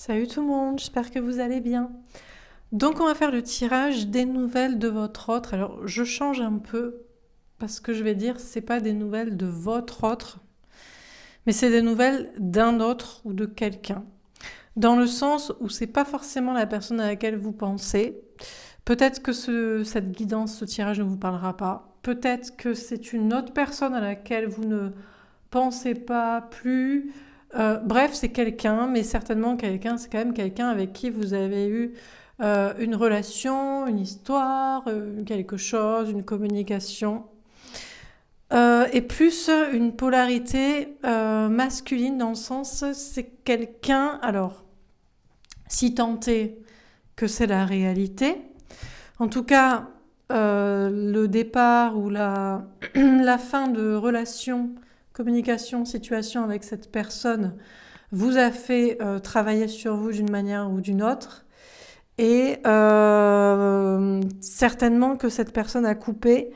Salut tout le monde, j'espère que vous allez bien. Donc on va faire le tirage des nouvelles de votre autre. Alors je change un peu parce que je vais dire c'est pas des nouvelles de votre autre, mais c'est des nouvelles d'un autre ou de quelqu'un. Dans le sens où c'est pas forcément la personne à laquelle vous pensez. Peut-être que cette guidance, ce tirage ne vous parlera pas. Peut-être que c'est une autre personne à laquelle vous ne pensez pas plus. Bref, c'est quelqu'un, mais certainement quelqu'un, c'est quand même quelqu'un avec qui vous avez eu une relation, une histoire, quelque chose, une communication. Et plus une polarité masculine dans le sens, c'est quelqu'un, alors, si tant est que c'est la réalité, en tout cas, le départ ou la fin de relation, communication, situation avec cette personne vous a fait travailler sur vous d'une manière ou d'une autre. Et certainement que cette personne a coupé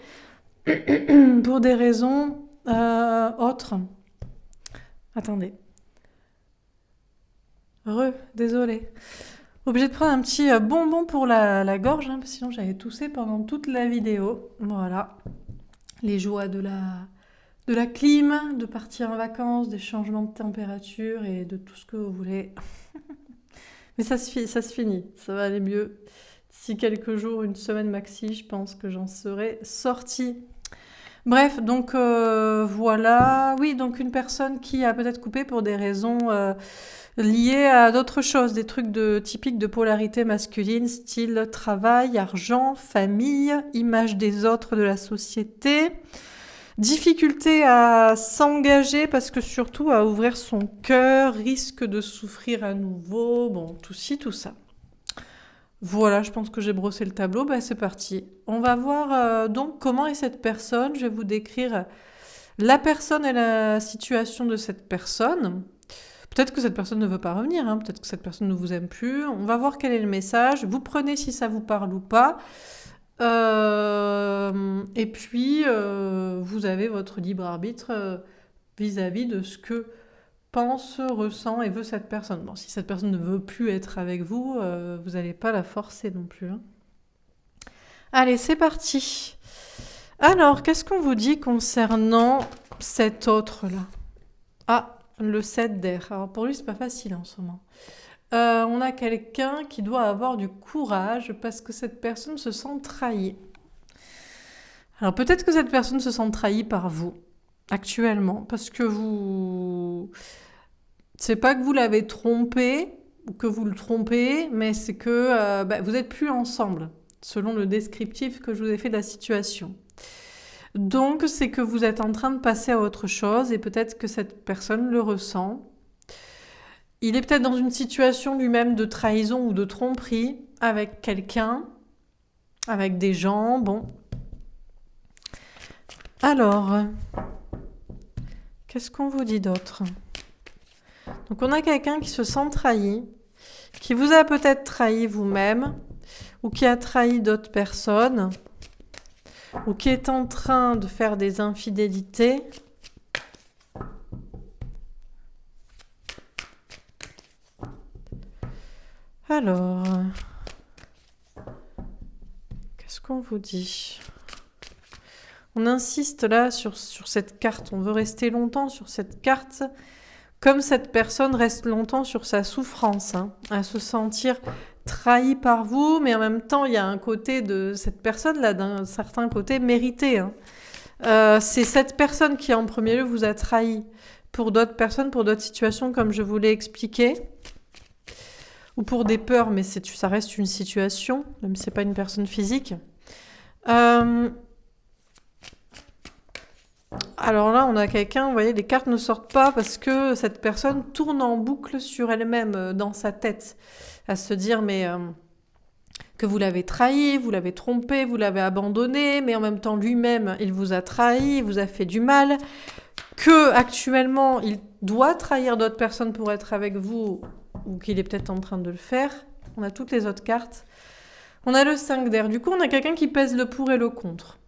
pour des raisons autres. Attendez. Désolée. Obligée de prendre un petit bonbon pour la gorge, hein, parce que sinon j'avais toussé pendant toute la vidéo. Voilà. Les joies de la clim, de partir en vacances, des changements de température et de tout ce que vous voulez. Mais ça se finit, ça va aller mieux. D'ici quelques jours, une semaine maxi, je pense que j'en serai sortie. Bref, donc voilà. Oui, donc une personne qui a peut-être coupé pour des raisons liées à d'autres choses, des trucs typiques de polarité masculine, style travail, argent, famille, image des autres de la société. Difficulté à s'engager parce que surtout à ouvrir son cœur, risque de souffrir à nouveau, bon, tout ci, tout ça. Voilà, je pense que j'ai brossé le tableau, bah, c'est parti. On va voir donc comment est cette personne, je vais vous décrire la personne et la situation de cette personne. Peut-être que cette personne ne veut pas revenir, hein, peut-être que cette personne ne vous aime plus. On va voir quel est le message, vous prenez si ça vous parle ou pas. Et puis, vous avez votre libre arbitre vis-à-vis de ce que pense, ressent et veut cette personne. Bon, si cette personne ne veut plus être avec vous, vous n'allez pas la forcer non plus, hein. Allez, c'est parti. Alors, qu'est-ce qu'on vous dit concernant cet autre-là? Ah, le 7 d'air. Alors, pour lui, c'est pas facile en ce moment. On a quelqu'un qui doit avoir du courage parce que cette personne se sent trahie. Alors peut-être que cette personne se sent trahie par vous actuellement parce que vous... C'est pas que vous l'avez trompé ou que vous le trompez, mais c'est que vous n'êtes plus ensemble selon le descriptif que je vous ai fait de la situation. Donc c'est que vous êtes en train de passer à autre chose et peut-être que cette personne le ressent. Il est peut-être dans une situation lui-même de trahison ou de tromperie avec quelqu'un, avec des gens, bon. Alors, qu'est-ce qu'on vous dit d'autre? Donc on a quelqu'un qui se sent trahi, qui vous a peut-être trahi vous-même, ou qui a trahi d'autres personnes, ou qui est en train de faire des infidélités. Alors, qu'est-ce qu'on vous dit? On insiste là sur cette carte, on veut rester longtemps sur cette carte, comme cette personne reste longtemps sur sa souffrance, hein, à se sentir trahi par vous, mais en même temps, il y a un côté de cette personne-là, d'un certain côté mérité, hein. C'est cette personne qui, en premier lieu, vous a trahi pour d'autres personnes, pour d'autres situations, comme je vous l'ai expliqué, ou pour des peurs, mais ça reste une situation, même si c'est pas une personne physique. Alors là, on a quelqu'un, vous voyez, les cartes ne sortent pas parce que cette personne tourne en boucle sur elle-même dans sa tête, à se dire mais que vous l'avez trahi, vous l'avez trompé, vous l'avez abandonné, mais en même temps lui-même, il vous a trahi, il vous a fait du mal, que actuellement il doit trahir d'autres personnes pour être avec vous, ou qu'il est peut-être en train de le faire. On a toutes les autres cartes. On a le 5 d'air. Du coup, on a quelqu'un qui pèse le pour et le contre.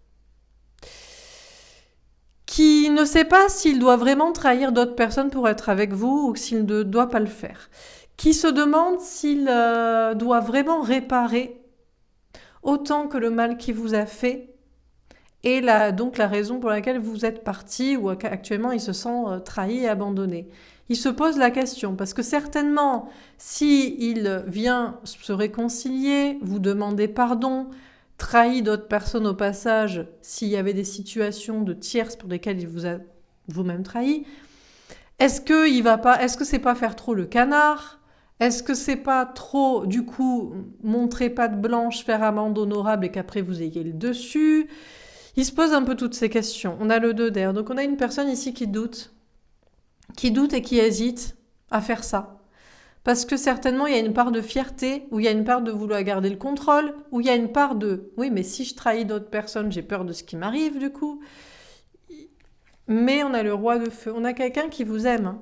qui ne sait pas s'il doit vraiment trahir d'autres personnes pour être avec vous ou s'il ne doit pas le faire, qui se demande s'il doit vraiment réparer autant que le mal qu'il vous a fait, et donc la raison pour laquelle vous êtes parti ou actuellement il se sent trahi et abandonné. Il se pose la question, parce que certainement, s'il vient se réconcilier, vous demander pardon, trahit d'autres personnes au passage, s'il y avait des situations de tierces pour lesquelles il vous a vous-même trahi, est-ce que c'est pas faire trop le canard? Est-ce que c'est pas trop, du coup, montrer patte blanche, faire amende honorable et qu'après vous ayez le dessus? Il se pose un peu toutes ces questions. On a le 2 d'air, donc on a une personne ici qui doute et qui hésite à faire ça. Parce que certainement, il y a une part de fierté, ou il y a une part de vouloir garder le contrôle, ou il y a une part de « oui, mais si je trahis d'autres personnes, j'ai peur de ce qui m'arrive, du coup. » Mais on a le roi de feu. On a quelqu'un qui vous aime.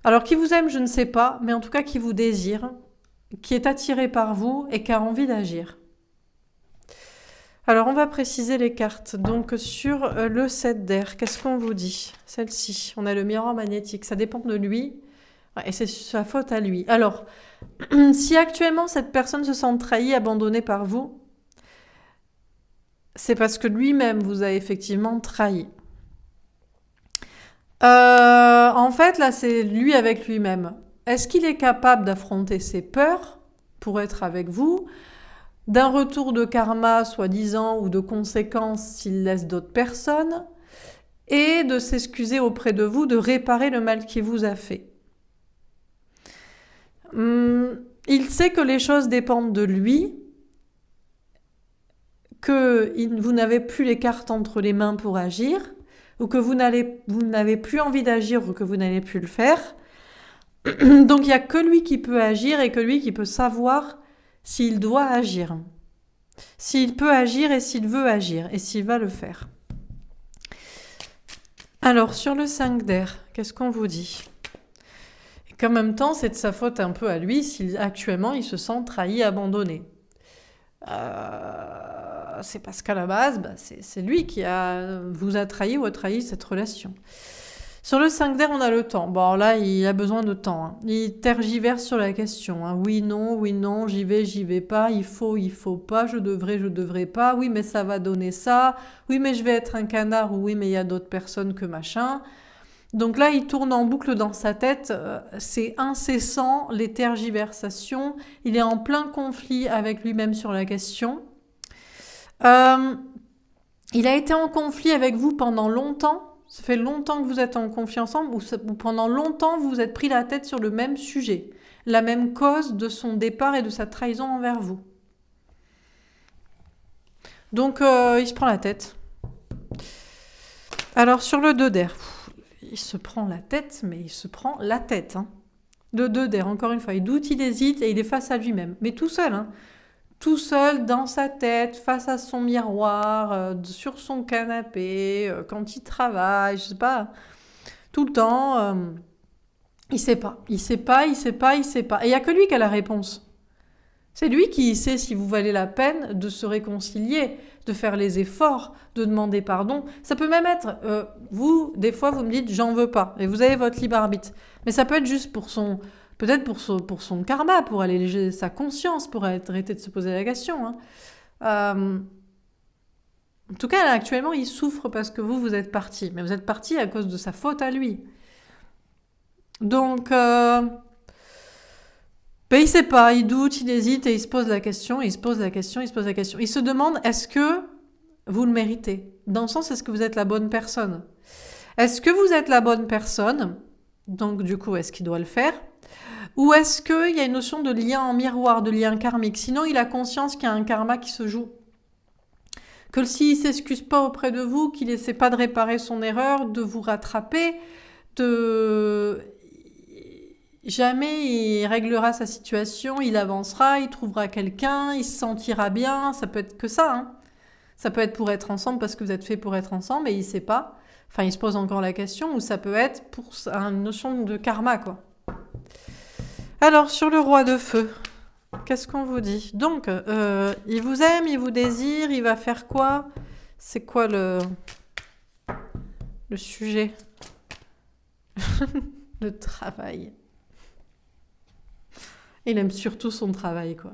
Alors, qui vous aime, je ne sais pas, mais en tout cas, qui vous désire, qui est attiré par vous et qui a envie d'agir. Alors, on va préciser les cartes. Donc, sur le 7 d'air, qu'est-ce qu'on vous dit? Celle-ci, on a le miroir magnétique. Ça dépend de lui. Et c'est sa faute à lui. Alors, si actuellement cette personne se sent trahie, abandonnée par vous, c'est parce que lui-même vous a effectivement trahi. En fait, là, c'est lui avec lui-même. Est-ce qu'il est capable d'affronter ses peurs pour être avec vous, d'un retour de karma, soi-disant, ou de conséquences s'il laisse d'autres personnes, et de s'excuser auprès de vous, de réparer le mal qu'il vous a fait? Il sait que les choses dépendent de lui, que vous n'avez plus les cartes entre les mains pour agir, ou que vous n'avez plus envie d'agir, ou que vous n'allez plus le faire. Donc il n'y a que lui qui peut agir et que lui qui peut savoir s'il doit agir. S'il peut agir et s'il veut agir et s'il va le faire. Alors sur le 5 d'air, qu'est-ce qu'on vous dit ? Qu'en même temps, c'est de sa faute un peu à lui si actuellement il se sent trahi, abandonné. C'est parce qu'à la base, c'est lui qui vous a trahi ou a trahi cette relation. Sur le 5 d'air, on a le temps. Bon, là, il a besoin de temps. Hein. Il tergiverse sur la question. Hein. Oui, non, j'y vais pas, il faut pas, je devrais pas. Oui, mais ça va donner ça. Oui, mais je vais être un canard. Ou oui, mais il y a d'autres personnes que machin. Donc là, il tourne en boucle dans sa tête, c'est incessant, les tergiversations, il est en plein conflit avec lui-même sur la question. Il a été en conflit avec vous pendant longtemps, ça fait longtemps que vous êtes en conflit ensemble, ou pendant longtemps vous vous êtes pris la tête sur le même sujet, la même cause de son départ et de sa trahison envers vous. Donc il se prend la tête. Alors sur le 2 d'air, il se prend la tête, mais il se prend la tête. Hein. Le 2 d'air, encore une fois, il doute, il hésite et il est face à lui-même. Mais tout seul, hein. Tout seul, dans sa tête, face à son miroir, sur son canapé, quand il travaille, je sais pas, tout le temps. Il sait pas. Et il n'y a que lui qui a la réponse. C'est lui qui sait si vous valez la peine de se réconcilier, de faire les efforts, de demander pardon. Ça peut même être, vous, des fois, vous me dites « j'en veux pas » et vous avez votre libre arbitre. Mais ça peut être juste peut-être pour son karma, pour alléger sa conscience, pour arrêter de se poser la question. Hein. En tout cas, là, actuellement, il souffre parce que vous êtes parti. Mais vous êtes parti à cause de sa faute à lui. Donc... Ben, il sait pas, il doute, il hésite et il se pose la question. Il se demande, est-ce que vous le méritez? Dans le sens, est-ce que vous êtes la bonne personne? Est-ce que vous êtes la bonne personne? Donc, du coup, est-ce qu'il doit le faire? Ou est-ce qu'il y a une notion de lien en miroir, de lien karmique? Sinon, il a conscience qu'il y a un karma qui se joue. Que s'il ne s'excuse pas auprès de vous, qu'il n'essaie pas de réparer son erreur, de vous rattraper, jamais il réglera sa situation, il avancera, il trouvera quelqu'un, il se sentira bien, ça peut être que ça. Hein. Ça peut être pour être ensemble parce que vous êtes fait pour être ensemble et il ne sait pas. Enfin, il se pose encore la question, ou ça peut être pour une notion de karma, quoi. Alors, sur le roi de feu, qu'est-ce qu'on vous dit? Donc, il vous aime, il vous désire, il va faire quoi? C'est quoi le le sujet. Le travail. Il aime surtout son travail, quoi.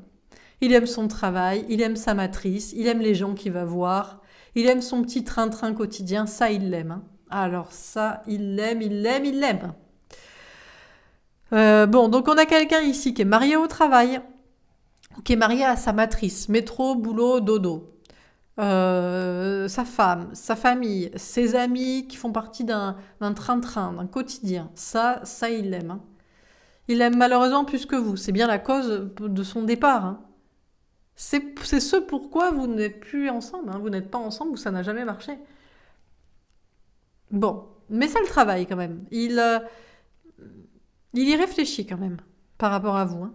Il aime son travail, il aime sa matrice, il aime les gens qu'il va voir, il aime son petit train-train quotidien, ça, il l'aime. Hein. Alors ça, il l'aime, il l'aime, il l'aime. Bon, donc on a quelqu'un ici qui est marié au travail, qui est marié à sa matrice, métro, boulot, dodo. Sa femme, sa famille, ses amis qui font partie d'un train-train, d'un quotidien. Ça, il l'aime. Hein. Il l'aime malheureusement plus que vous. C'est bien la cause de son départ. Hein. C'est ce pourquoi vous n'êtes plus ensemble. Hein. Vous n'êtes pas ensemble ou ça n'a jamais marché. Bon, mais ça le travaille quand même. Il y réfléchit quand même par rapport à vous. Hein.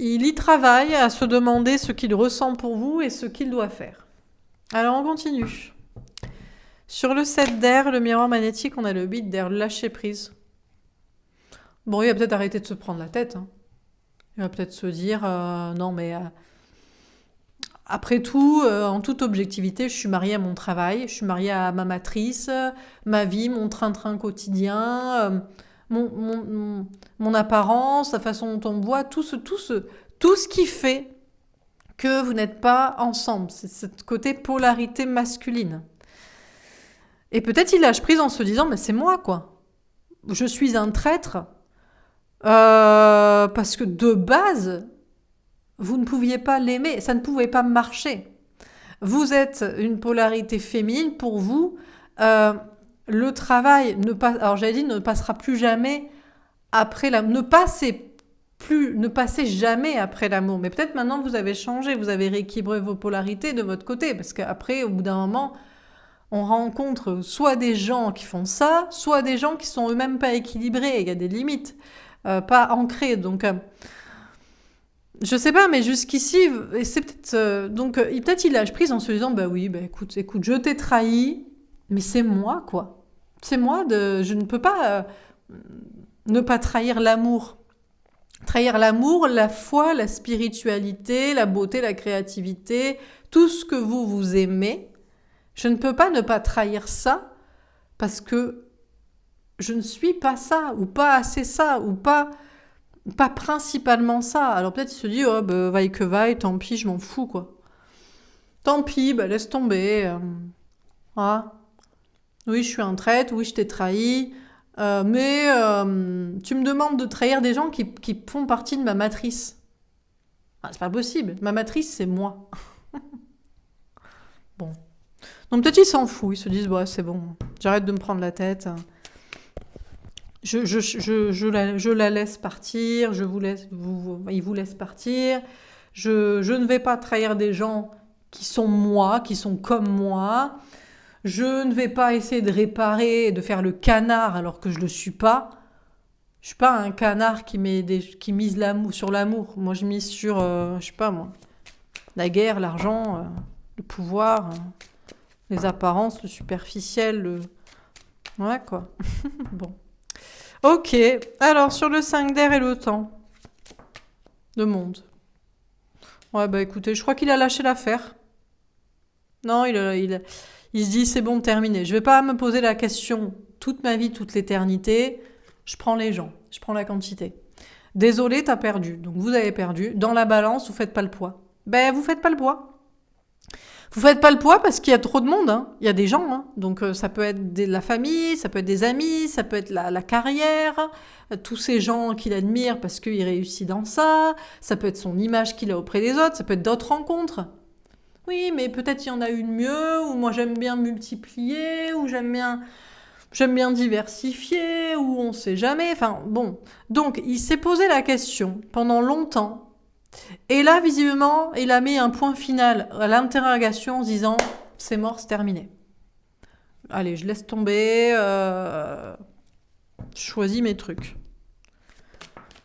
Il y travaille à se demander ce qu'il ressent pour vous et ce qu'il doit faire. Alors on continue. Sur le 7 d'air, le miroir magnétique, on a le 8 d'air, le lâcher prise. Bon, il va peut-être arrêter de se prendre la tête. Hein. Il va peut-être se dire, non mais après tout, en toute objectivité, je suis mariée à mon travail, je suis mariée à ma matrice, ma vie, mon train-train quotidien, mon apparence, la façon dont on me voit, tout ce qui fait que vous n'êtes pas ensemble. C'est ce côté polarité masculine. Et peut-être il lâche prise en se disant, mais c'est moi, quoi. Je suis un traître parce que de base, vous ne pouviez pas l'aimer, ça ne pouvait pas marcher. Vous êtes une polarité féminine, pour vous, le travail ne passera plus jamais après l'amour. Ne passez jamais après l'amour. Mais peut-être maintenant vous avez changé, vous avez rééquilibré vos polarités de votre côté, parce qu'après, au bout d'un moment, on rencontre soit des gens qui font ça, soit des gens qui sont eux-mêmes pas équilibrés. Il y a des limites, pas ancrées. Donc, je sais pas, mais jusqu'ici, c'est peut-être peut-être il lâche prise en se disant, bah oui, bah écoute, je t'ai trahi, mais c'est moi, quoi. C'est moi, je ne peux pas ne pas trahir l'amour. Trahir l'amour, la foi, la spiritualité, la beauté, la créativité, tout ce que vous aimez. Je ne peux pas ne pas trahir ça parce que je ne suis pas ça, ou pas assez ça, ou pas principalement ça. Alors peut-être il se dit, oh, bah, vaille que vaille, tant pis, je m'en fous, quoi. Tant pis, bah, laisse tomber. Ah. Oui, je suis un traître, oui, je t'ai trahi. Mais tu me demandes de trahir des gens qui font partie de ma matrice. Ah, c'est pas possible. Ma matrice, c'est moi. Bon. Donc peut-être ils s'en foutent. Ils se disent, ouais, c'est bon. J'arrête de me prendre la tête. Je la laisse partir. Il vous laisse partir. Je ne vais pas trahir des gens qui sont moi, qui sont comme moi. Je ne vais pas essayer de réparer et de faire le canard alors que je ne le suis pas. Je ne suis pas un canard qui mise sur l'amour. Moi, je mise sur, je sais pas moi, la guerre, l'argent, le pouvoir, les apparences, le superficiel, Ouais, quoi. Bon. Ok, alors sur le 5 d'air et le temps. Le monde. Ouais, bah écoutez, je crois qu'il a lâché l'affaire. Non, il se dit, c'est bon, terminé. Je vais pas me poser la question toute ma vie, toute l'éternité. Je prends les gens, je prends la quantité. Désolé, t'as perdu. Donc vous avez perdu. Dans la balance, vous faites pas le poids. Ben, vous faites pas le poids. Vous faites pas le poids parce qu'il y a trop de monde. Hein. Il y a des gens. Hein. Donc ça peut être la famille, ça peut être des amis, ça peut être la carrière, tous ces gens qu'il admire parce qu'il réussit dans ça. Ça peut être son image qu'il a auprès des autres. Ça peut être d'autres rencontres. Oui, mais peut-être il y en a une mieux, ou moi j'aime bien multiplier, ou j'aime bien diversifier, ou on sait jamais. Enfin, bon. Donc, il s'est posé la question pendant longtemps. Et là, visiblement, il a mis un point final à l'interrogation en se disant « c'est mort, c'est terminé ». Allez, je laisse tomber, je choisis mes trucs.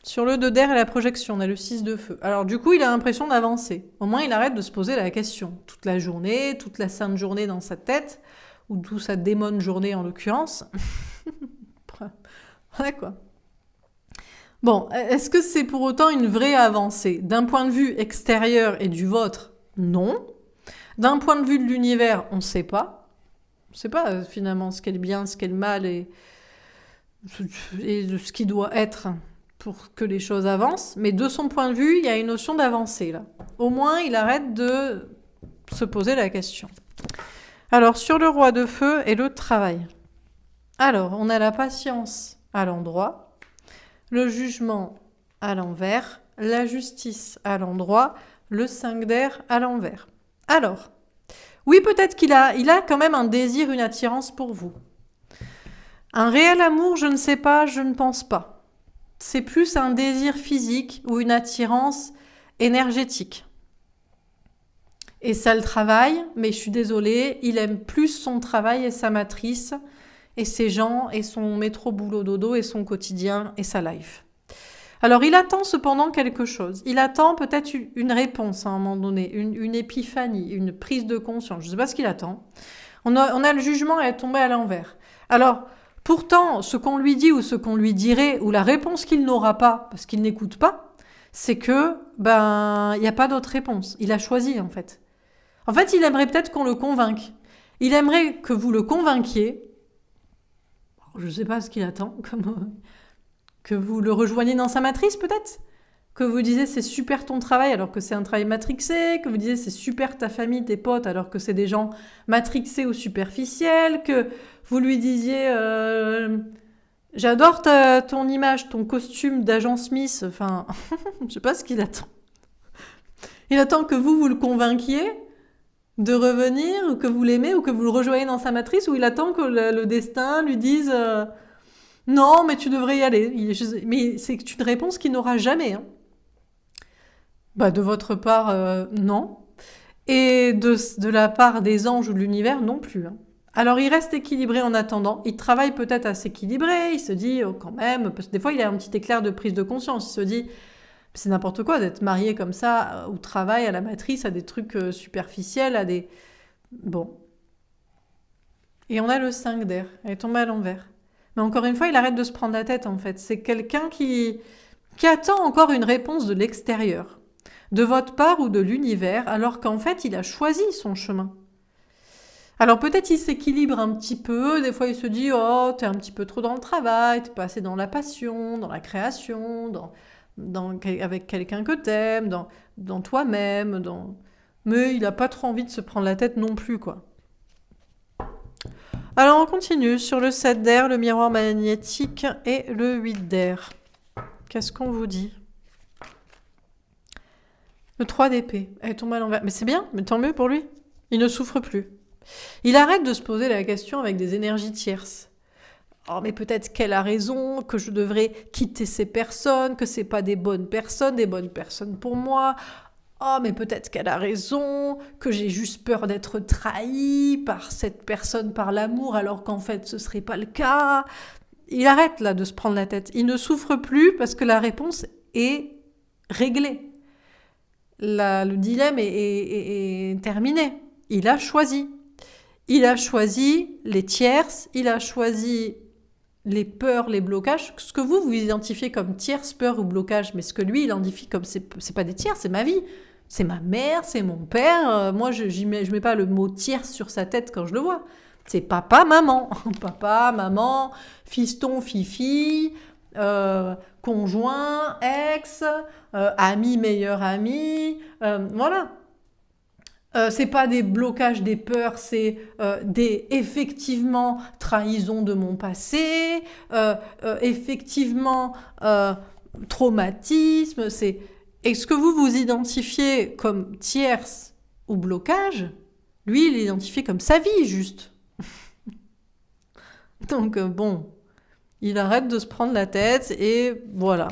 Sur le 2 d'air et la projection, on a le 6 de feu. Alors du coup, il a l'impression d'avancer. Au moins, il arrête de se poser la question. Toute la journée, toute la sainte journée dans sa tête, ou toute sa démone journée en l'occurrence. Ouais, quoi. Bon, est-ce que c'est pour autant une vraie avancée ? D'un point de vue extérieur et du vôtre, non. D'un point de vue de l'univers, on ne sait pas. Je sais pas finalement ce qu'est le bien, ce qu'est le mal et de ce qui doit être pour que les choses avancent. Mais de son point de vue, il y a une notion d'avancée là. Au moins, il arrête de se poser la question. Alors, sur le roi de feu et le travail. Alors, on a la patience à l'endroit, le jugement à l'envers, la justice à l'endroit, le 5 d'air à l'envers. Alors, oui, peut-être qu'il a quand même un désir, une attirance pour vous. Un réel amour, je ne sais pas, je ne pense pas. C'est plus un désir physique ou une attirance énergétique. Et ça le travaille, mais je suis désolée, il aime plus son travail et sa matrice, et ses gens, et son métro boulot dodo, et son quotidien, et sa life. Alors il attend cependant quelque chose. Il attend peut-être une réponse à un moment donné, une épiphanie, une prise de conscience. Je ne sais pas ce qu'il attend. On a le jugement, elle est tombée à l'envers. Alors, pourtant, ce qu'on lui dit ou ce qu'on lui dirait, ou la réponse qu'il n'aura pas, parce qu'il n'écoute pas, c'est que, il n'y a pas d'autre réponse. Il a choisi, en fait. En fait, il aimerait peut-être qu'on le convainque. Il aimerait que vous le convainquiez. Je ne sais pas ce qu'il attend, que vous le rejoigniez dans sa matrice, peut-être. Que vous disiez c'est super ton travail alors que c'est un travail matrixé, que vous disiez c'est super ta famille, tes potes alors que c'est des gens matrixés ou superficiels, que vous lui disiez j'adore ton image, ton costume d'agent Smith, enfin, je sais pas ce qu'il attend. Il attend que vous le convainquiez de revenir, ou que vous l'aimez, ou que vous le rejoignez dans sa matrice, ou il attend que le destin lui dise non, mais tu devrais y aller. Mais c'est une réponse qu'il n'aura jamais. Hein. De votre part, non. Et de la part des anges ou de l'univers, non plus. Hein. Alors, il reste équilibré en attendant. Il travaille peut-être à s'équilibrer. Il se dit, quand même, parce que des fois, il a un petit éclair de prise de conscience. Il se dit, c'est n'importe quoi d'être marié comme ça, au travail, à la matrice, à des trucs superficiels, à des... Bon. Et on a le 5 d'air. Elle est tombée à l'envers. Mais encore une fois, il arrête de se prendre la tête, en fait. C'est quelqu'un qui attend encore une réponse de l'extérieur, de votre part ou de l'univers, alors qu'en fait, il a choisi son chemin. Alors peut-être il s'équilibre un petit peu, des fois il se dit « Oh, t'es un petit peu trop dans le travail, t'es pas assez dans la passion, dans la création, avec quelqu'un que t'aimes, dans toi-même, Mais il n'a pas trop envie de se prendre la tête non plus, quoi. Alors on continue sur le 7 d'air, le miroir magnétique et le 8 d'air. Qu'est-ce qu'on vous dit ? Le 3 d'épée, elle tombe à l'envers. Mais c'est bien, mais tant mieux pour lui. Il ne souffre plus. Il arrête de se poser la question avec des énergies tierces. Oh, mais peut-être qu'elle a raison, que je devrais quitter ces personnes, que c'est pas des bonnes personnes pour moi. Oh, mais peut-être qu'elle a raison, que j'ai juste peur d'être trahi par cette personne, par l'amour, alors qu'en fait ce serait pas le cas. Il arrête là de se prendre la tête. Il ne souffre plus parce que la réponse est réglée. Le dilemme est terminé. Il a choisi. Il a choisi les tierces, il a choisi les peurs, les blocages. Ce que vous identifiez comme tierces, peurs ou blocages, mais ce que lui, il identifie comme c'est pas des tierces, c'est ma vie. C'est ma mère, c'est mon père. Moi, je mets pas le mot tierce sur sa tête quand je le vois. C'est papa, maman. Papa, maman, fiston, fifi, conjoint, ex, ami, meilleur ami. Voilà. C'est pas des blocages, des peurs, c'est des effectivement trahisons de mon passé, effectivement traumatisme. Et ce que vous identifiez comme tierce ou blocage, lui, il l'identifie comme sa vie, juste. Donc, il arrête de se prendre la tête et voilà.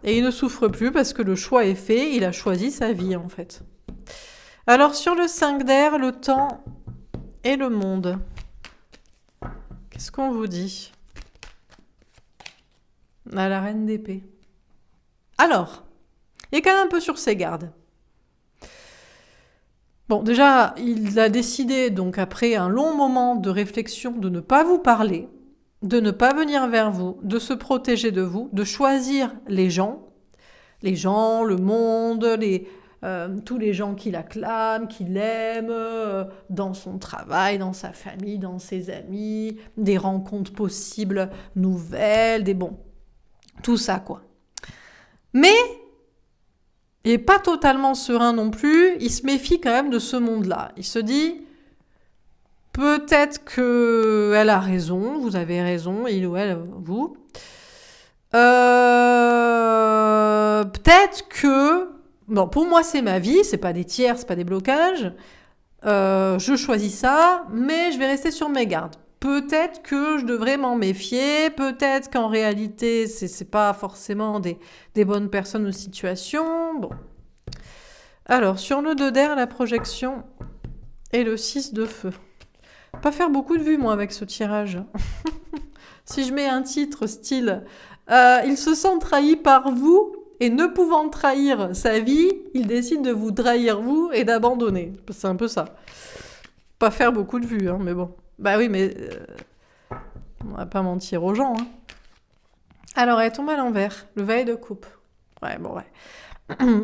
Et il ne souffre plus parce que le choix est fait, il a choisi sa vie, en fait. Alors, sur le 5 d'air, le temps et le monde. Qu'est-ce qu'on vous dit ? À la reine d'épée. Alors, il est quand même un peu sur ses gardes. Bon, déjà, il a décidé, donc après un long moment de réflexion, de ne pas vous parler, de ne pas venir vers vous, de se protéger de vous, de choisir les gens, le monde, tous les gens qui l'acclament, qui l'aiment, dans son travail, dans sa famille, dans ses amis, des rencontres possibles nouvelles, tout ça quoi. Mais il n'est pas totalement serein non plus, il se méfie quand même de ce monde-là. Il se dit, peut-être qu'elle a raison, vous avez raison, il ou elle, vous. Peut-être que... Bon, pour moi, c'est ma vie, c'est pas des tiers, c'est pas des blocages. Je choisis ça, mais je vais rester sur mes gardes. Peut-être que je devrais m'en méfier, peut-être qu'en réalité, c'est pas forcément des bonnes personnes ou situations. Bon. Alors, sur le 2 d'air, la projection et le 6 de feu. Pas faire beaucoup de vues, moi, avec ce tirage. Si je mets un titre style « Il se sent trahi par vous », et ne pouvant trahir sa vie, il décide de vous trahir vous et d'abandonner. C'est un peu ça. Pas faire beaucoup de vues, hein, mais bon. Bah oui, mais on va pas mentir aux gens. Hein. Alors, elle tombe à l'envers. Le valet de coupe. Ouais, bon, ouais.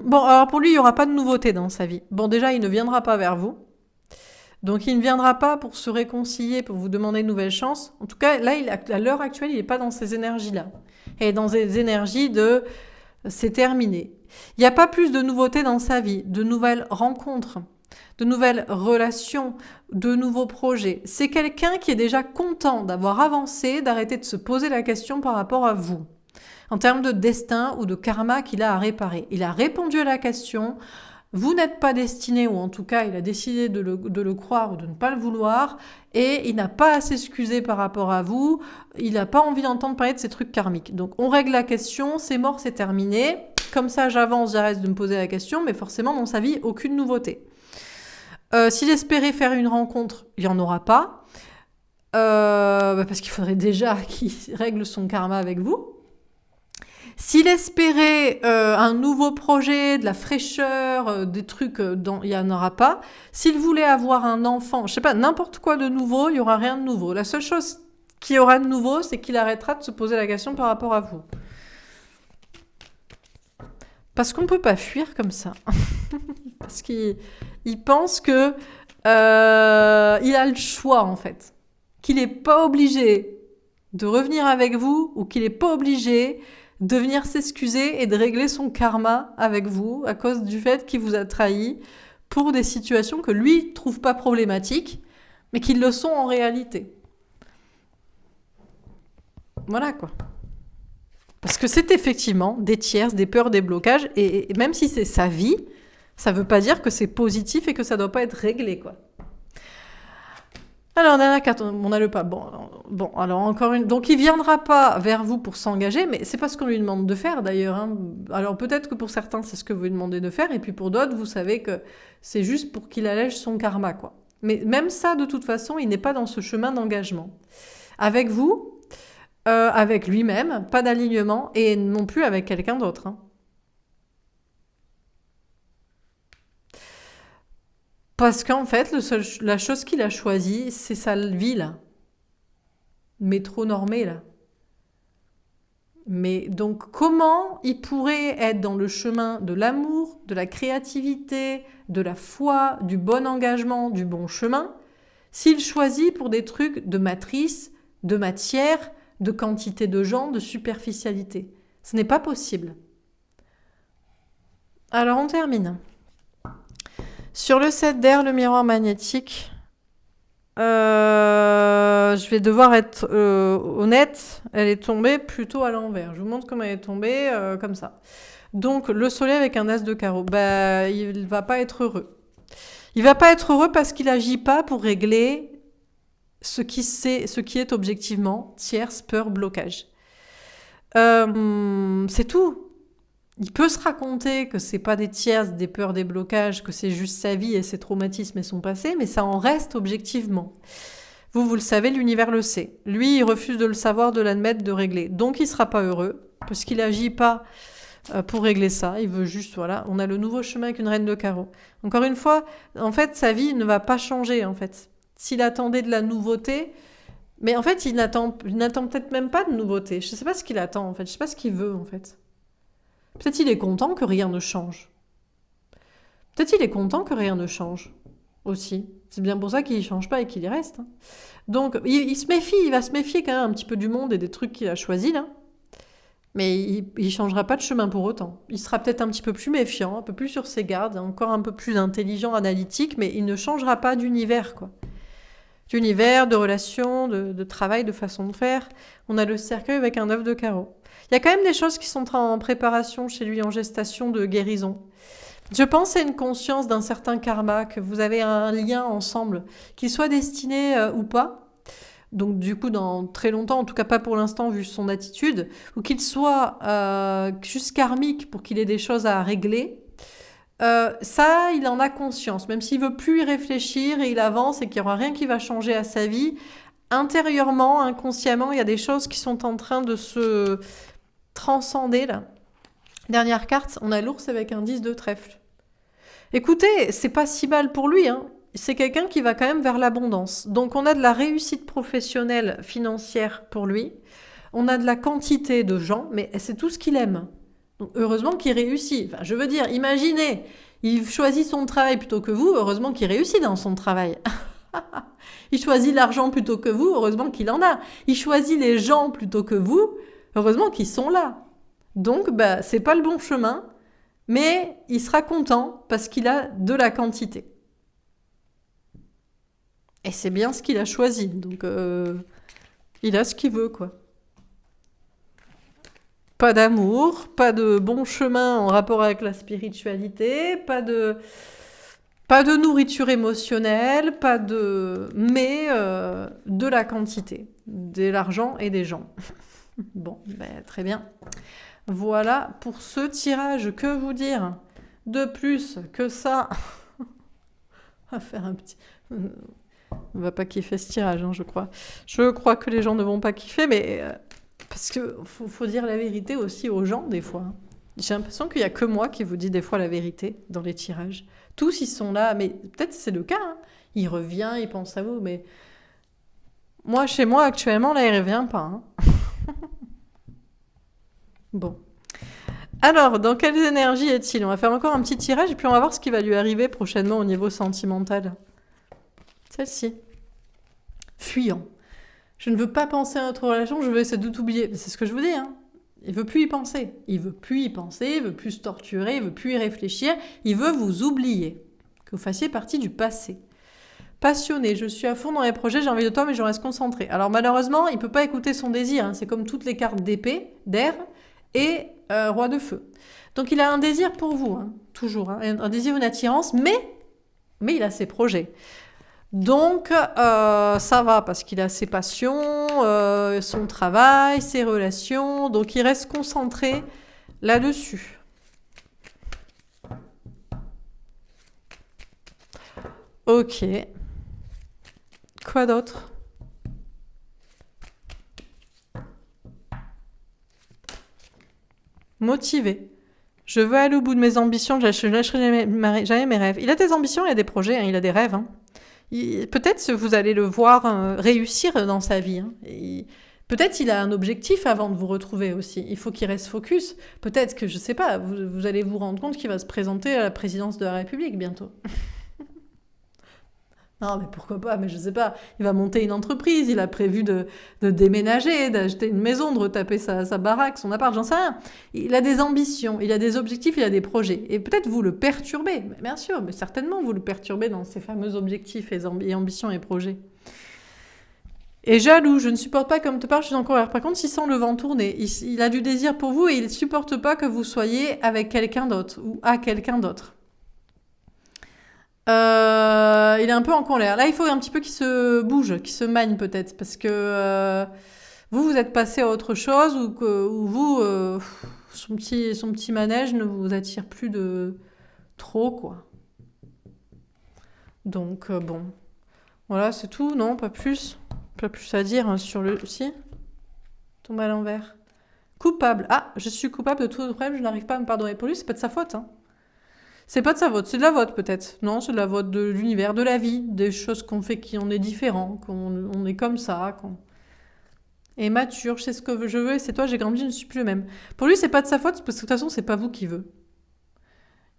Bon, alors pour lui, il n'y aura pas de nouveauté dans sa vie. Bon, déjà, il ne viendra pas vers vous. Donc, il ne viendra pas pour se réconcilier, pour vous demander une nouvelle chance. En tout cas, là, à l'heure actuelle, il n'est pas dans ces énergies-là. Il est dans ces énergies de... C'est terminé. Il n'y a pas plus de nouveautés dans sa vie, de nouvelles rencontres, de nouvelles relations, de nouveaux projets. C'est quelqu'un qui est déjà content d'avoir avancé, d'arrêter de se poser la question par rapport à vous, en termes de destin ou de karma qu'il a à réparer. Il a répondu à la question, vous n'êtes pas destiné, ou en tout cas il a décidé de le croire ou de ne pas le vouloir, et il n'a pas à s'excuser par rapport à vous, il n'a pas envie d'entendre parler de ces trucs karmiques. Donc on règle la question, c'est mort, c'est terminé, comme ça j'avance, j'arrête de me poser la question, mais forcément dans sa vie, aucune nouveauté. S'il espérait faire une rencontre, il n'y en aura pas, parce qu'il faudrait déjà qu'il règle son karma avec vous. S'il espérait un nouveau projet, de la fraîcheur, des trucs, il n'y en aura pas. S'il voulait avoir un enfant, je sais pas, n'importe quoi de nouveau, il n'y aura rien de nouveau. La seule chose qu'il y aura de nouveau, c'est qu'il arrêtera de se poser la question par rapport à vous. Parce qu'on ne peut pas fuir comme ça. Parce qu'il pense que il a le choix, en fait. Qu'il n'est pas obligé de revenir avec vous ou qu'il n'est pas obligé de venir s'excuser et de régler son karma avec vous à cause du fait qu'il vous a trahi pour des situations que lui ne trouve pas problématiques, mais qui le sont en réalité. Voilà quoi. Parce que c'est effectivement des tierces, des peurs, des blocages, et même si c'est sa vie, ça ne veut pas dire que c'est positif et que ça ne doit pas être réglé quoi. Alors, dernière carte, on a le pas. Bon, alors encore une. Donc, il viendra pas vers vous pour s'engager, mais c'est pas ce qu'on lui demande de faire d'ailleurs. Hein. Alors, peut-être que pour certains, c'est ce que vous lui demandez de faire, et puis pour d'autres, vous savez que c'est juste pour qu'il allège son karma, quoi. Mais même ça, de toute façon, il n'est pas dans ce chemin d'engagement. Avec vous, avec lui-même, pas d'alignement, et non plus avec quelqu'un d'autre. Hein. Parce qu'en fait, la chose qu'il a choisie, c'est sa vie, là. Métro-normée, là. Mais donc, comment il pourrait être dans le chemin de l'amour, de la créativité, de la foi, du bon engagement, du bon chemin, s'il choisit pour des trucs de matrice, de matière, de quantité de gens, de superficialité? Ce n'est pas possible. Alors, on termine. Sur le 7 d'air, le miroir magnétique, je vais devoir être honnête, elle est tombée plutôt à l'envers. Je vous montre comment elle est tombée, comme ça. Donc, le soleil avec un as de carreau, il ne va pas être heureux. Il ne va pas être heureux parce qu'il n'agit pas pour régler ce qui est objectivement tierce, peur, blocage. C'est tout. Il peut se raconter que c'est pas des tierces, des peurs, des blocages, que c'est juste sa vie et ses traumatismes et son passé, mais ça en reste objectivement. Vous le savez, l'univers le sait. Lui, il refuse de le savoir, de l'admettre, de régler. Donc, il sera pas heureux, parce qu'il agit pas pour régler ça. Il veut juste, voilà, on a le nouveau chemin avec une reine de carreau. Encore une fois, en fait, sa vie ne va pas changer, en fait. S'il attendait de la nouveauté, mais en fait, il n'attend peut-être même pas de nouveauté. Je sais pas ce qu'il attend, en fait. Je sais pas ce qu'il veut, en fait. Peut-être il est content que rien ne change. Peut-être il est content que rien ne change aussi. C'est bien pour ça qu'il ne change pas et qu'il y reste, hein. Donc il se méfie, il va se méfier quand même un petit peu du monde et des trucs qu'il a choisis là. Mais il ne changera pas de chemin pour autant. Il sera peut-être un petit peu plus méfiant, un peu plus sur ses gardes, encore un peu plus intelligent, analytique, mais il ne changera pas d'univers, quoi. D'univers, de relations, de travail, de façon de faire. On a le cercueil avec un œuf de carreau. Il y a quand même des choses qui sont en préparation chez lui, en gestation de guérison. Je pense à une conscience d'un certain karma, que vous avez un lien ensemble, qu'il soit destiné ou pas. Donc du coup, dans très longtemps, en tout cas pas pour l'instant, vu son attitude, ou qu'il soit juste karmique pour qu'il ait des choses à régler. Ça, il en a conscience, même s'il veut plus y réfléchir et il avance et qu'il n'y aura rien qui va changer à sa vie. Intérieurement, inconsciemment, il y a des choses qui sont en train de se transcender là. Dernière carte, on a l'ours avec un 10 de trèfle. Écoutez, c'est pas si mal pour lui, hein. C'est quelqu'un qui va quand même vers l'abondance. Donc on a de la réussite professionnelle, financière pour lui. On a de la quantité de gens, mais c'est tout ce qu'il aime. Donc heureusement qu'il réussit. Enfin, je veux dire, imaginez, il choisit son travail plutôt que vous, heureusement qu'il réussit dans son travail. Il choisit l'argent plutôt que vous, heureusement qu'il en a. Il choisit les gens plutôt que vous, heureusement qu'ils sont là. Donc, c'est pas le bon chemin, mais il sera content parce qu'il a de la quantité. Et c'est bien ce qu'il a choisi. Donc, il a ce qu'il veut, quoi. Pas d'amour, pas de bon chemin en rapport avec la spiritualité, pas de nourriture émotionnelle, mais de la quantité, de l'argent et des gens. Bon, très bien. Voilà pour ce tirage. Que vous dire de plus que ça? On va faire un petit... On va pas kiffer ce tirage, hein, je crois. Je crois que les gens ne vont pas kiffer, mais... parce que faut dire la vérité aussi aux gens, des fois, hein. J'ai l'impression qu'il n'y a que moi qui vous dis des fois la vérité dans les tirages. Tous, ils sont là, mais peut-être c'est le cas, hein. Il revient, il pense à vous, mais... Moi, chez moi, actuellement, là, il revient pas, hein. Bon. Alors, dans quelles énergies est-il? On va faire encore un petit tirage et puis on va voir ce qui va lui arriver prochainement au niveau sentimental. Celle-ci. Fuyant. Je ne veux pas penser à notre relation, je veux essayer de tout oublier. C'est ce que je vous dis, hein. Il veut plus y penser. Il veut plus y penser, il veut plus se torturer, il veut plus y réfléchir. Il veut vous oublier. Que vous fassiez partie du passé. Passionné, je suis à fond dans les projets, j'ai envie de toi, mais je reste concentré. Alors malheureusement, il ne peut pas écouter son désir, hein. C'est comme toutes les cartes d'épée, d'air et roi de feu. Donc il a un désir pour vous, hein, toujours, hein, un désir, une attirance, mais il a ses projets. Donc ça va parce qu'il a ses passions, son travail, ses relations, donc il reste concentré là-dessus. Ok. Quoi d'autre? Motivé. Je veux aller au bout de mes ambitions, je ne lâcherai jamais mes rêves. Il a des ambitions, il a des projets, hein, il a des rêves, hein. Peut-être que vous allez le voir réussir dans sa vie, hein. Peut-être qu'il a un objectif avant de vous retrouver aussi. Il faut qu'il reste focus. Peut-être que, je ne sais pas, vous allez vous rendre compte qu'il va se présenter à la présidence de la République bientôt. Non, mais pourquoi pas? Mais je sais pas. Il va monter une entreprise, il a prévu de déménager, d'acheter une maison, de retaper sa baraque, son appart, j'en sais rien. Il a des ambitions, il a des objectifs, il a des projets. Et peut-être vous le perturbez. Bien sûr, mais certainement vous le perturbez dans ses fameux objectifs et ambitions et projets. Et jaloux, je ne supporte pas comme te parle, je suis en colère. Par contre, il sent le vent tourner. Il a du désir pour vous et il ne supporte pas que vous soyez avec quelqu'un d'autre ou à quelqu'un d'autre. Il est un peu en colère. Là, il faut un petit peu qu'il se bouge, qu'il se magne peut-être, parce que vous êtes passé à autre chose ou vous, son petit manège ne vous attire plus de trop, quoi. Donc, bon. Voilà, c'est tout, non? Pas plus? Pas plus à dire, hein, sur le... Si? Tombe à l'envers. Coupable. Ah, je suis coupable de tout le problème, je n'arrive pas à me pardonner. Pour lui, c'est pas de sa faute, hein. C'est pas de sa faute, c'est de la vôtre peut-être. Non, c'est de la vôtre de l'univers, de la vie, des choses qu'on fait qui on est différent, qu'on est comme ça, et mature, je sais ce que je veux et c'est toi, j'ai grandi, je ne suis plus le même. Pour lui, c'est pas de sa faute parce que de toute façon, c'est pas vous qui veut.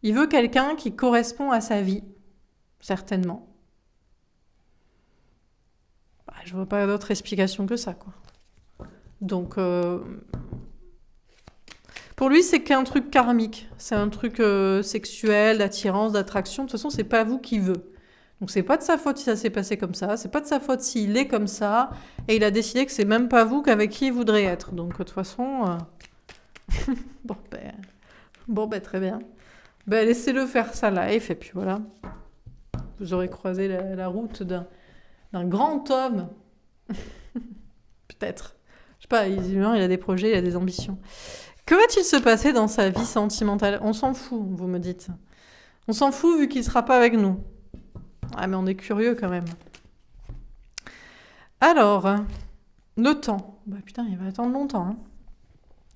Il veut quelqu'un qui correspond à sa vie, certainement. Bah, je vois pas d'autre explication que ça, quoi. Donc, pour lui, c'est qu'un truc karmique. C'est un truc sexuel, d'attirance, d'attraction. De toute façon, c'est pas vous qui veut. Donc, c'est pas de sa faute si ça s'est passé comme ça. C'est pas de sa faute s'il est comme ça. Et il a décidé que c'est même pas vous qu'avec qui il voudrait être. Donc, de toute façon... Bon, ben, très bien. Ben, laissez-le faire sa life. Et puis voilà. Vous aurez croisé la route d'un grand homme. Peut-être. Je sais pas, il a des projets, il a des ambitions. Que va-t-il se passer dans sa vie sentimentale? On s'en fout, vous me dites. On s'en fout vu qu'il ne sera pas avec nous. Ah, mais on est curieux quand même. Alors, le temps. Bah putain, il va attendre longtemps. Hein.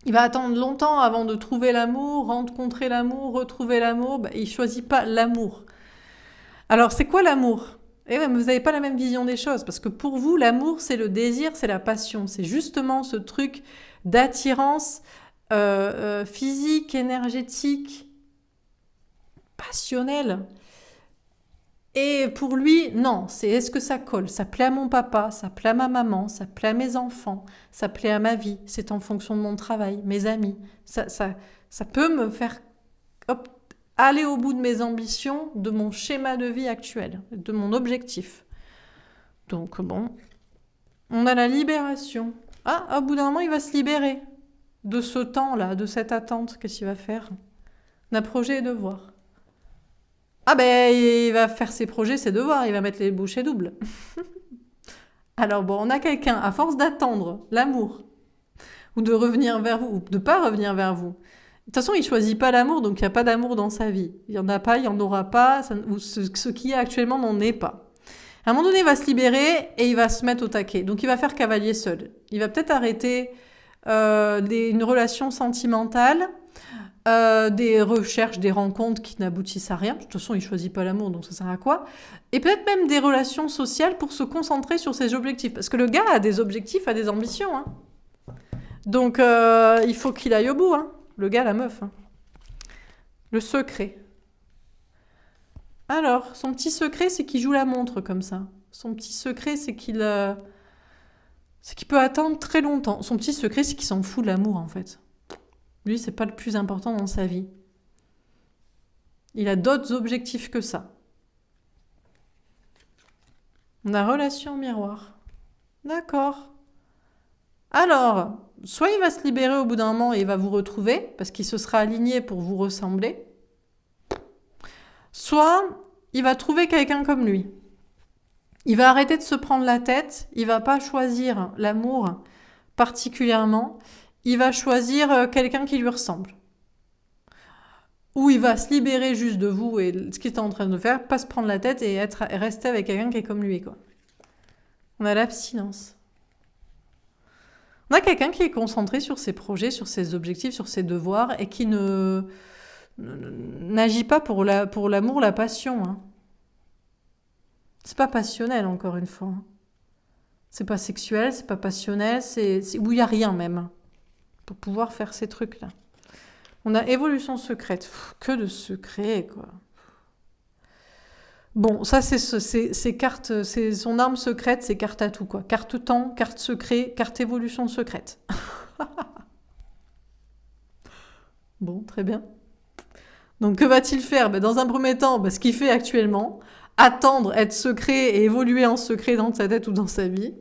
Il va attendre longtemps avant de trouver l'amour, rencontrer l'amour, retrouver l'amour. Bah, il ne choisit pas l'amour. Alors, c'est quoi l'amour? Eh bien, vous n'avez pas la même vision des choses. Parce que pour vous, l'amour, c'est le désir, c'est la passion. C'est justement ce truc d'attirance physique, énergétique, passionnelle. Et pour lui, non, c'est est-ce que ça colle? Ça plaît à mon papa, ça plaît à ma maman, ça plaît à mes enfants, ça plaît à ma vie. C'est en fonction de mon travail, mes amis. Ça peut me faire aller au bout de mes ambitions, de mon schéma de vie actuel, de mon objectif. Donc bon, on a la libération. Ah, au bout d'un moment, il va se libérer de ce temps-là, de cette attente. Qu'est-ce qu'il va faire? On a projet et devoir. Ah ben, il va faire ses projets, ses devoirs, il va mettre les bouchées doubles. Alors bon, on a quelqu'un, à force d'attendre l'amour, ou de revenir vers vous, ou de pas revenir vers vous. De toute façon, il choisit pas l'amour, donc il n'y a pas d'amour dans sa vie. Il y en a pas, il y en aura pas, ou ce qui est actuellement n'en est pas. À un moment donné, il va se libérer et il va se mettre au taquet. Donc il va faire cavalier seul. Il va peut-être arrêter une relation sentimentale, des recherches, des rencontres qui n'aboutissent à rien. De toute façon, il ne choisit pas l'amour, donc ça sert à quoi? Et peut-être même des relations sociales pour se concentrer sur ses objectifs. Parce que le gars a des objectifs, a des ambitions. Hein. Donc, il faut qu'il aille au bout. Hein. Le gars, la meuf. Hein. Le secret. Alors, son petit secret, c'est qu'il joue la montre comme ça. Son petit secret, c'est qu'il peut attendre très longtemps. Son petit secret, c'est qu'il s'en fout de l'amour, en fait. Lui, c'est pas le plus important dans sa vie. Il a d'autres objectifs que ça. On a relation miroir. D'accord. Alors, soit il va se libérer au bout d'un moment et il va vous retrouver, parce qu'il se sera aligné pour vous ressembler. Soit il va trouver quelqu'un comme lui. Il va arrêter de se prendre la tête, il va pas choisir l'amour particulièrement. Il va choisir quelqu'un qui lui ressemble. Ou il va se libérer juste de vous et ce qu'il est en train de faire, pas se prendre la tête et rester avec quelqu'un qui est comme lui. Quoi. On a l'abstinence. On a quelqu'un qui est concentré sur ses projets, sur ses objectifs, sur ses devoirs et qui n'agit pas pour l'amour, la passion. Hein. C'est pas passionnel, encore une fois. C'est pas sexuel, c'est pas passionnel, c'est où il n'y a rien même. Pour pouvoir faire ces trucs-là. On a évolution secrète. Que de secrets, quoi. Bon, ça, c'est cartes, c'est son arme secrète, c'est carte à tout, quoi. Carte temps, carte secret, carte évolution secrète. Bon, très bien. Donc, que va-t-il faire? Dans un premier temps, ce qu'il fait actuellement, attendre, être secret et évoluer en secret dans sa tête ou dans sa vie.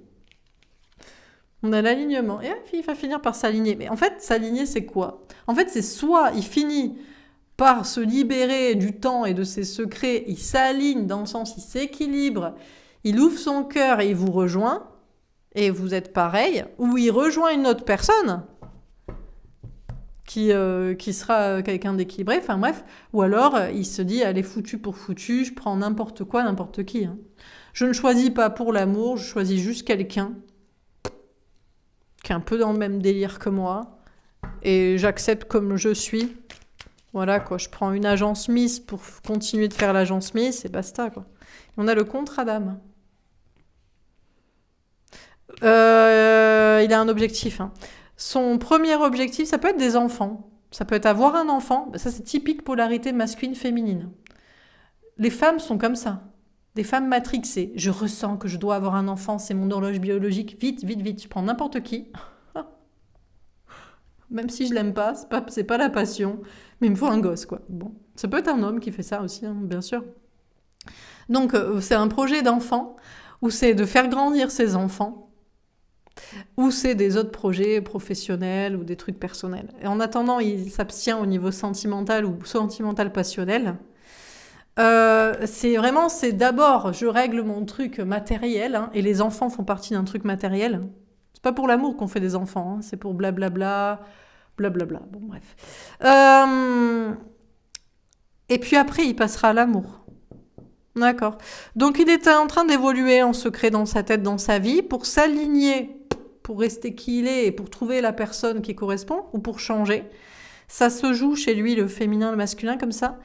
On a l'alignement. Et puis, il va finir par s'aligner. Mais en fait, s'aligner, c'est quoi? En fait, c'est soit il finit par se libérer du temps et de ses secrets, il s'aligne dans le sens, il s'équilibre, il ouvre son cœur et il vous rejoint, et vous êtes pareil, ou il rejoint une autre personne qui sera quelqu'un d'équilibré, enfin bref, ou alors il se dit, allez, foutu pour foutu, je prends n'importe quoi, n'importe qui. Hein. Je ne choisis pas pour l'amour, je choisis juste quelqu'un qui est un peu dans le même délire que moi, et j'accepte comme je suis. Voilà, quoi, je prends une agence Miss pour continuer de faire l'agence Miss, et basta, quoi. On a le contrat d'âme. Il a un objectif. Hein. Son premier objectif, ça peut être des enfants. Ça peut être avoir un enfant. Ça, c'est typique polarité masculine-féminine. Les femmes sont comme ça. Des femmes matrixées. Je ressens que je dois avoir un enfant, c'est mon horloge biologique. Vite, vite, vite. Je prends n'importe qui. Même si je l'aime pas, c'est pas la passion. Mais il me faut un gosse, quoi. Bon. Ça peut être un homme qui fait ça aussi, hein, bien sûr. Donc, c'est un projet d'enfant où c'est de faire grandir ses enfants, ou c'est des autres projets professionnels ou des trucs personnels. Et en attendant, il s'abstient au niveau sentimental ou sentimental-passionnel. C'est d'abord, je règle mon truc matériel, hein, et les enfants font partie d'un truc matériel. C'est pas pour l'amour qu'on fait des enfants, hein, c'est pour blablabla, blablabla. Bon, bref. Et puis après, il passera à l'amour. D'accord. Donc il était en train d'évoluer en secret dans sa tête, dans sa vie, pour s'aligner, pour rester qui il est et pour trouver la personne qui correspond, ou pour changer. Ça se joue chez lui, le féminin, le masculin, comme ça.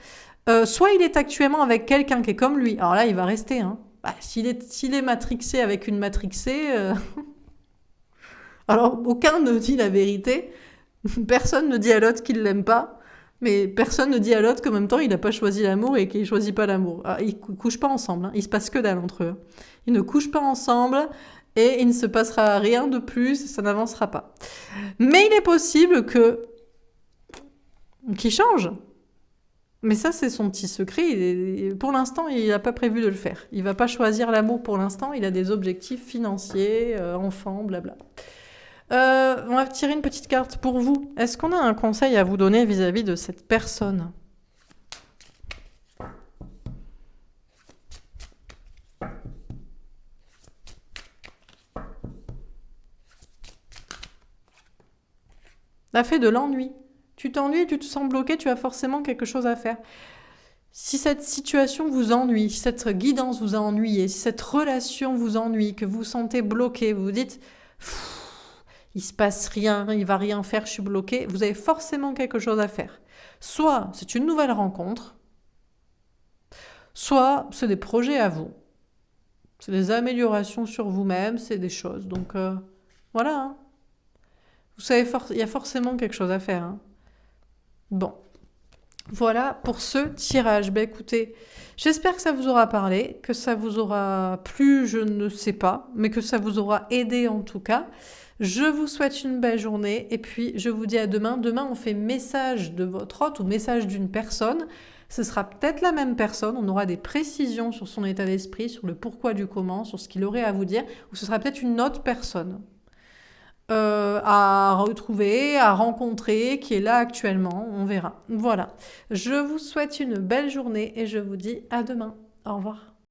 Soit il est actuellement avec quelqu'un qui est comme lui. Alors là, il va rester. Hein. Bah, s'il est matrixé avec une matrixée... Alors, aucun ne dit la vérité. Personne ne dit à l'autre qu'il l'aime pas. Mais personne ne dit à l'autre qu'en même temps, il n'a pas choisi l'amour et qu'il ne choisit pas l'amour. Ah, ils ne couchent pas ensemble. Hein. Il se passe que dalle entre eux. Ils ne couchent pas ensemble et il ne se passera rien de plus. Ça n'avancera pas. Mais il est possible qu'il change. Mais ça, c'est son petit secret. Pour l'instant, il n'a pas prévu de le faire. Il ne va pas choisir l'amour pour l'instant. Il a des objectifs financiers, enfants, blabla. On va tirer une petite carte pour vous. Est-ce qu'on a un conseil à vous donner vis-à-vis de cette personne ? Ça fait de l'ennui. Tu t'ennuies, tu te sens bloqué, tu as forcément quelque chose à faire. Si cette situation vous ennuie, si cette guidance vous a ennuyé, si cette relation vous ennuie, que vous vous sentez bloqué, vous vous dites... il se passe rien, il va rien faire, je suis bloqué, vous avez forcément quelque chose à faire. Soit c'est une nouvelle rencontre, soit c'est des projets à vous. C'est des améliorations sur vous-même, c'est des choses. Donc voilà. Hein. Vous savez, il y a forcément quelque chose à faire. Hein. Bon. Voilà pour ce tirage. Ben écoutez, j'espère que ça vous aura parlé, que ça vous aura plu, je ne sais pas, mais que ça vous aura aidé en tout cas. Je vous souhaite une belle journée et puis je vous dis à demain. Demain, on fait message de votre hôte ou message d'une personne. Ce sera peut-être la même personne. On aura des précisions sur son état d'esprit, sur le pourquoi du comment, sur ce qu'il aurait à vous dire. Ou ce sera peut-être une autre personne à retrouver, à rencontrer, qui est là actuellement. On verra. Voilà. Je vous souhaite une belle journée et je vous dis à demain. Au revoir.